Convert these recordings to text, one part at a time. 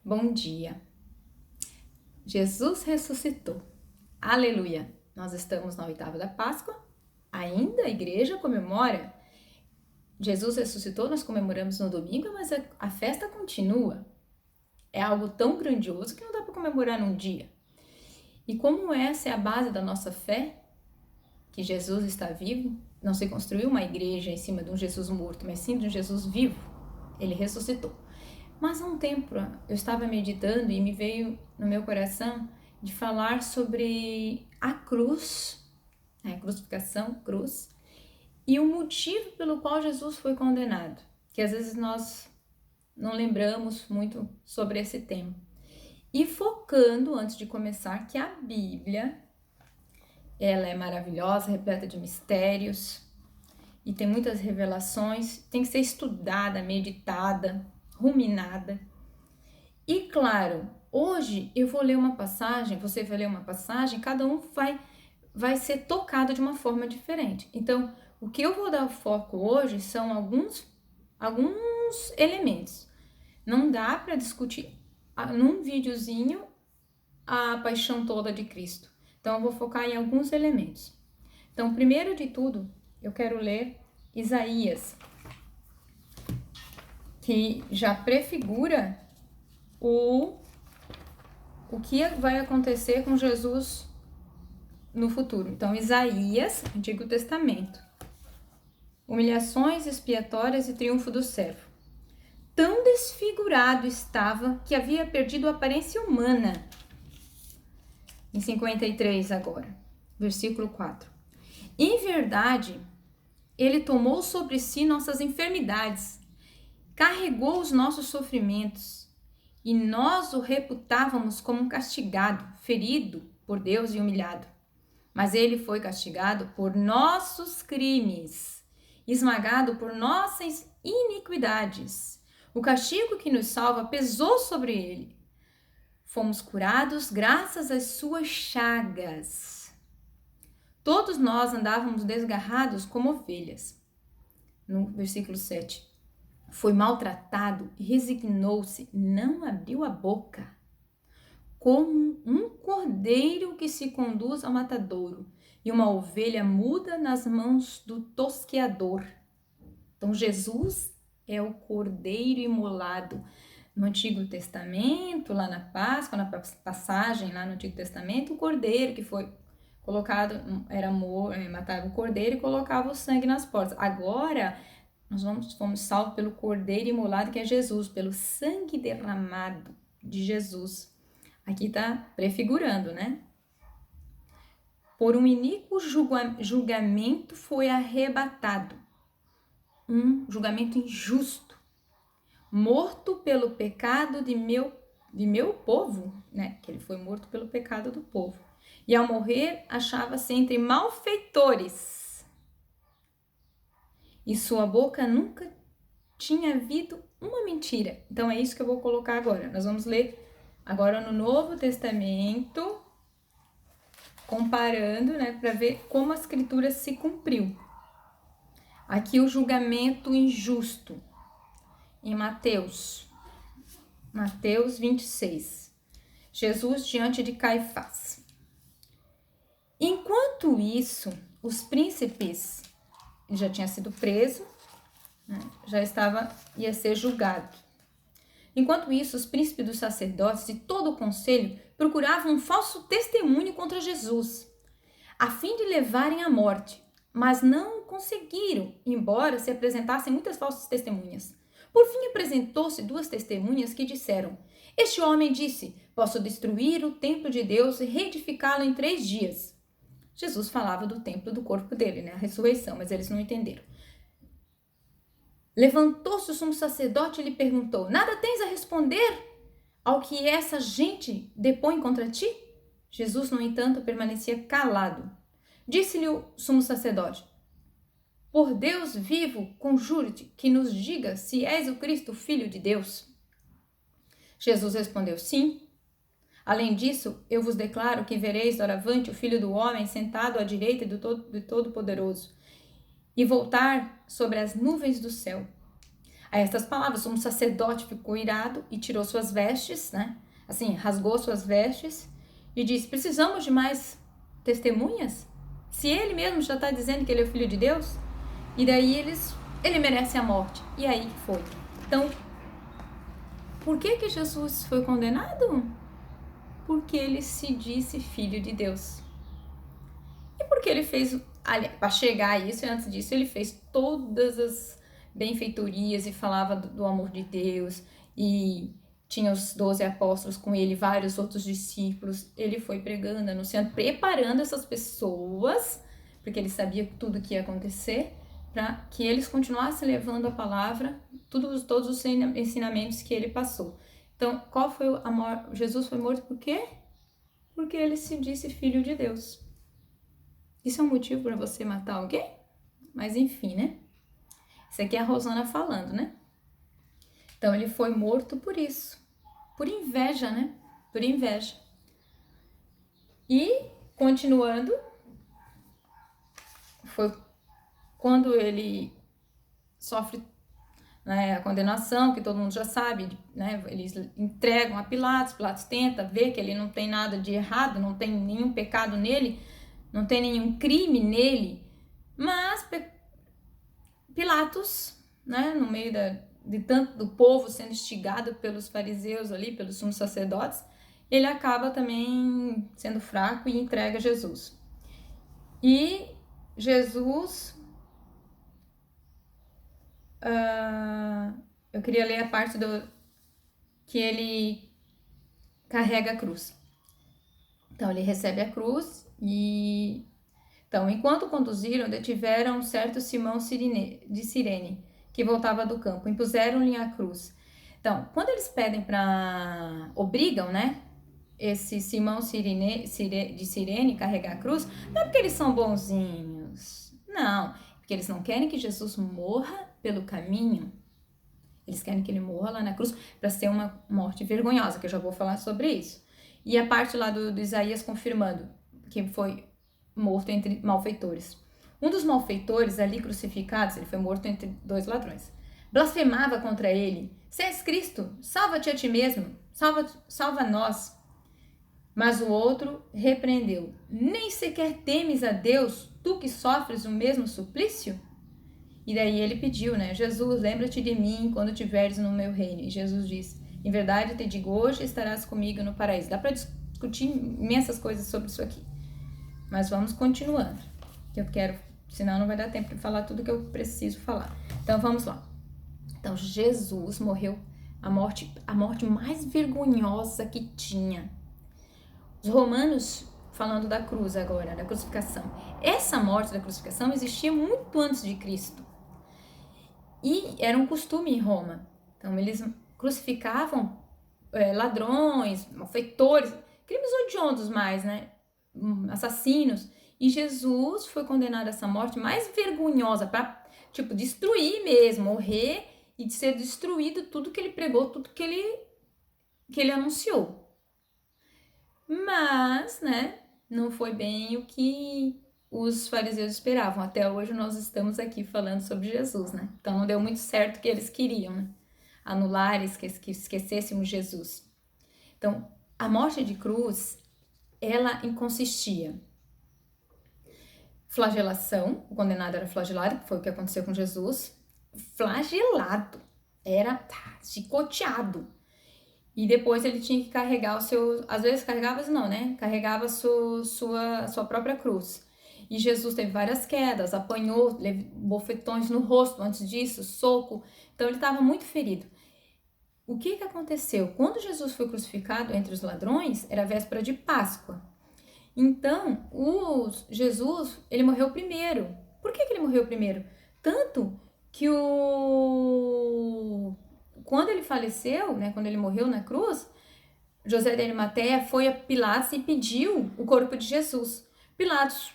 Bom dia. Jesus ressuscitou. Aleluia. Nós estamos na oitava da Páscoa. Ainda a igreja comemora. Jesus ressuscitou, nós comemoramos no domingo, mas a festa continua. É algo tão grandioso que não dá para comemorar num dia. E como essa é a base da nossa fé, que Jesus está vivo, não se construiu uma igreja em cima de um Jesus morto, mas sim de um Jesus vivo. Ele ressuscitou. Mas há um tempo eu estava meditando e me veio no meu coração de falar sobre a cruz, a crucificação, cruz, e o motivo pelo qual Jesus foi condenado, que às vezes nós não lembramos muito sobre esse tema. E focando, antes de começar, que a Bíblia, ela é maravilhosa, repleta de mistérios e tem muitas revelações, tem que ser estudada, meditada, ruminada. E claro, hoje eu vou ler uma passagem, você vai ler uma passagem, cada um vai ser tocado de uma forma diferente. Então, o que eu vou dar foco hoje são alguns elementos. Não dá para discutir num videozinho a paixão toda de Cristo. Então, eu vou focar em alguns elementos. Então, primeiro de tudo, eu quero ler Isaías, que já prefigura o que vai acontecer com Jesus no futuro. Então, Isaías, Antigo Testamento. Humilhações expiatórias e triunfo do servo. Tão desfigurado estava que havia perdido a aparência humana. Em 53 agora, versículo 4. Em verdade, ele tomou sobre si nossas enfermidades, carregou os nossos sofrimentos, e nós o reputávamos como um castigado, ferido por Deus e humilhado. Mas ele foi castigado por nossos crimes, esmagado por nossas iniquidades. O castigo que nos salva pesou sobre ele. Fomos curados graças às suas chagas. Todos nós andávamos desgarrados como ovelhas. No versículo 7. Foi maltratado e resignou-se, não abriu a boca. Como um cordeiro que se conduz ao matadouro e uma ovelha muda nas mãos do tosqueador. Então, Jesus é o cordeiro imolado. No Antigo Testamento, lá na Páscoa, na passagem lá no Antigo Testamento, o cordeiro que foi colocado, matava o cordeiro e colocava o sangue nas portas. Agora, nós fomos salvos pelo cordeiro imolado, que é Jesus, pelo sangue derramado de Jesus. Aqui está prefigurando, né? Por um iníquo julgamento foi arrebatado. Um julgamento injusto. Morto pelo pecado de meu povo, né? Que ele foi morto pelo pecado do povo. E ao morrer, achava-se entre malfeitores. E sua boca nunca tinha havido uma mentira. Então é isso que eu vou colocar agora. Nós vamos ler agora no Novo Testamento, comparando, né, para ver como a Escritura se cumpriu. Aqui o julgamento injusto, em Mateus 26. Jesus diante de Caifás. Enquanto isso, os príncipes, ele já tinha sido preso, né, ia ser julgado. Enquanto isso, os príncipes dos sacerdotes e todo o conselho procuravam um falso testemunho contra Jesus, a fim de levarem à morte, mas não conseguiram, embora se apresentassem muitas falsas testemunhas. Por fim, apresentou-se 2 testemunhas que disseram: Este homem disse, posso destruir o templo de Deus e reedificá-lo em 3 dias. Jesus falava do templo do corpo dele, né? A ressurreição, mas eles não entenderam. Levantou-se o sumo sacerdote e lhe perguntou: Nada tens a responder ao que essa gente depõe contra ti? Jesus, no entanto, permanecia calado. Disse-lhe o sumo sacerdote: Por Deus vivo, conjuro-te que nos diga se és o Cristo, filho de Deus. Jesus respondeu: Sim. Além disso, eu vos declaro que vereis doravante o Filho do Homem sentado à direita do Todo-Poderoso e voltar sobre as nuvens do céu. A estas palavras, o sumo sacerdote ficou irado e tirou suas vestes, né? Assim, rasgou suas vestes e disse: precisamos de mais testemunhas? Se ele mesmo já está dizendo que ele é o Filho de Deus? E daí ele merece a morte. E aí que foi. Então, por que Jesus foi condenado? Porque ele se disse Filho de Deus. E porque ele fez, para chegar a isso, e antes disso, ele fez todas as benfeitorias e falava do amor de Deus, e tinha os 12 apóstolos com ele, vários outros discípulos. Ele foi pregando, anunciando, preparando essas pessoas, porque ele sabia tudo que ia acontecer, para que eles continuassem levando a palavra, todos os ensinamentos que ele passou. Então, qual foi a morte? Jesus foi morto por quê? Porque ele se disse Filho de Deus. Isso é um motivo para você matar alguém? Mas enfim, né? Isso aqui é a Rosana falando, né? Então ele foi morto por isso. Por inveja, né? Por inveja. E, continuando, foi quando ele sofre, né, a condenação, que todo mundo já sabe, né? Eles entregam a Pilatos, Pilatos tenta ver que ele não tem nada de errado, não tem nenhum pecado nele, não tem nenhum crime nele, mas Pilatos, né, no meio de tanto do povo sendo instigado pelos fariseus ali, pelos sumos sacerdotes, ele acaba também sendo fraco e entrega Jesus. E Jesus, eu queria ler a parte que ele carrega a cruz. Então ele recebe a cruz e... Então, enquanto conduziram, detiveram certo Simão de Cirene, que voltava do campo, impuseram-lhe a cruz. Então, quando eles pedem obrigam, né, esse Simão de Cirene carregar a cruz, não é porque eles são bonzinhos, não, porque eles não querem que Jesus morra pelo caminho. Eles querem que ele morra lá na cruz para ser uma morte vergonhosa, que eu já vou falar sobre isso. E a parte lá do Isaías confirmando que foi morto entre malfeitores. Um dos malfeitores ali crucificados, ele foi morto entre 2 ladrões. Blasfemava contra ele: se és Cristo, salva-te a ti mesmo, salva nós. Mas o outro repreendeu: nem sequer temes a Deus, tu que sofres o mesmo suplício? E daí ele pediu, né? Jesus, lembra-te de mim quando estiveres no meu reino. E Jesus disse: em verdade te digo, hoje estarás comigo no paraíso. Dá para discutir imensas coisas sobre isso aqui. Mas vamos continuando, que eu quero, senão não vai dar tempo de falar tudo que eu preciso falar. Então vamos lá. Então Jesus morreu a morte mais vergonhosa que tinha. Os romanos, falando da cruz agora, da crucificação. Essa morte da crucificação existia muito antes de Cristo. E era um costume em Roma. Então eles crucificavam ladrões, malfeitores, crimes odiosos mais, né? Assassinos, e Jesus foi condenado a essa morte mais vergonhosa para, tipo, destruir mesmo, morrer e de ser destruído tudo que ele pregou, tudo que ele anunciou. Mas, né, não foi bem o que os fariseus esperavam. Até hoje nós estamos aqui falando sobre Jesus, né? Então não deu muito certo o que eles queriam, né? Anular, que esquecêssemos Jesus. Então, a morte de cruz, ela consistia flagelação, o condenado era flagelado, que foi o que aconteceu com Jesus, flagelado, era chicoteado, e depois ele tinha que carregar às vezes carregava, não, né, carregava a sua própria cruz, e Jesus teve várias quedas, apanhou, bofetões no rosto antes disso, soco, então ele estava muito ferido. O que aconteceu? Quando Jesus foi crucificado entre os ladrões, era a véspera de Páscoa. Então, Jesus, ele morreu primeiro. Por que ele morreu primeiro? Tanto que quando ele faleceu, né, quando ele morreu na cruz, José de Arimateia foi a Pilatos e pediu o corpo de Jesus. Pilatos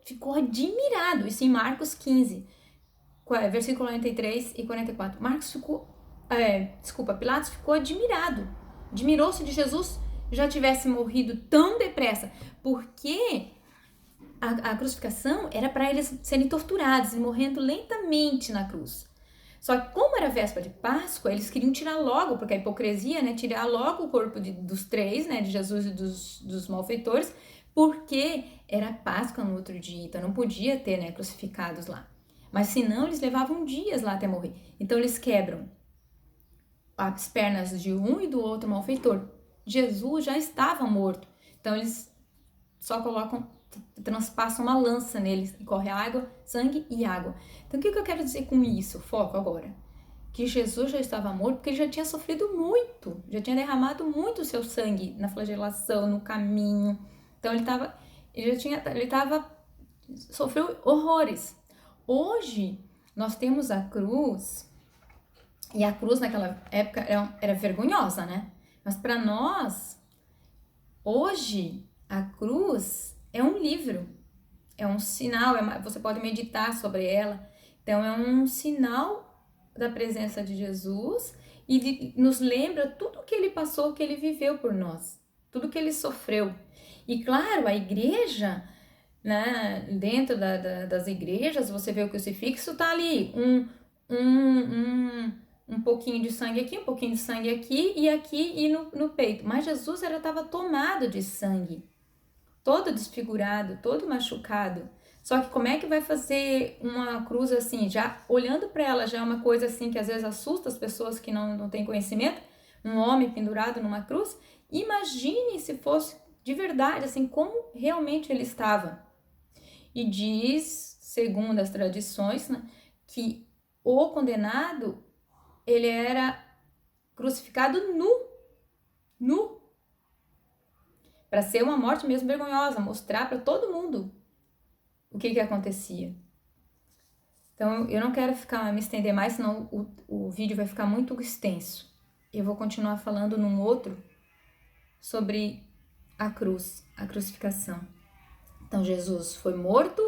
ficou admirado, isso em Marcos 15, versículo 43 e 44. Pilatos ficou admirado, admirou-se de Jesus já tivesse morrido tão depressa, porque a crucificação era para eles serem torturados e morrendo lentamente na cruz. Só que como era véspera de Páscoa, eles queriam tirar logo, porque a hipocrisia, né, tirar logo o corpo dos três, né, de Jesus e dos malfeitores, porque era Páscoa no outro dia, então não podia ter, né, crucificados lá. Mas senão eles levavam dias lá até morrer. Então eles quebram as pernas de um e do outro malfeitor. Jesus já estava morto, então eles só transpassam uma lança neles e corre água, sangue e água. Então o que eu quero dizer com isso? Foco agora. Que Jesus já estava morto porque ele já tinha sofrido muito, já tinha derramado muito o seu sangue na flagelação, no caminho. Então sofreu horrores. Hoje nós temos a cruz, e a cruz naquela época era vergonhosa, né? Mas para nós, hoje, a cruz é um livro, é um sinal, você pode meditar sobre ela. Então, é um sinal da presença de Jesus e nos lembra tudo que ele passou, que ele viveu por nós, tudo que ele sofreu. E claro, a igreja, né, dentro das igrejas, você vê o crucifixo, tá ali um pouquinho de sangue aqui, um pouquinho de sangue aqui e no peito. Mas Jesus estava tomado de sangue, todo desfigurado, todo machucado. Só que como é que vai fazer uma cruz assim? Já olhando para ela, já é uma coisa assim que às vezes assusta as pessoas que não têm conhecimento. Um homem pendurado numa cruz. Imagine se fosse de verdade, assim, como realmente ele estava. E diz, segundo as tradições, né, que o condenado, ele era crucificado nu, para ser uma morte mesmo vergonhosa, mostrar para todo mundo o que acontecia. Então, eu não quero me estender mais, senão o vídeo vai ficar muito extenso. Eu vou continuar falando num outro sobre a cruz, a crucificação. Então, Jesus foi morto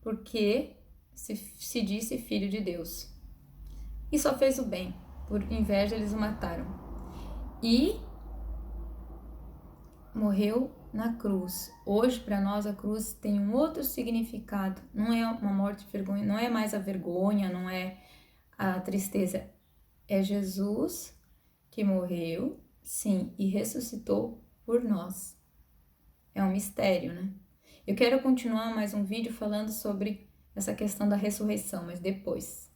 porque se disse filho de Deus. E só fez o bem. Por inveja, eles o mataram. E morreu na cruz. Hoje, para nós, a cruz tem um outro significado. Não é uma morte de vergonha, não é mais a vergonha, não é a tristeza. É Jesus que morreu, sim, e ressuscitou por nós. É um mistério, né? Eu quero continuar mais um vídeo falando sobre essa questão da ressurreição, mas depois.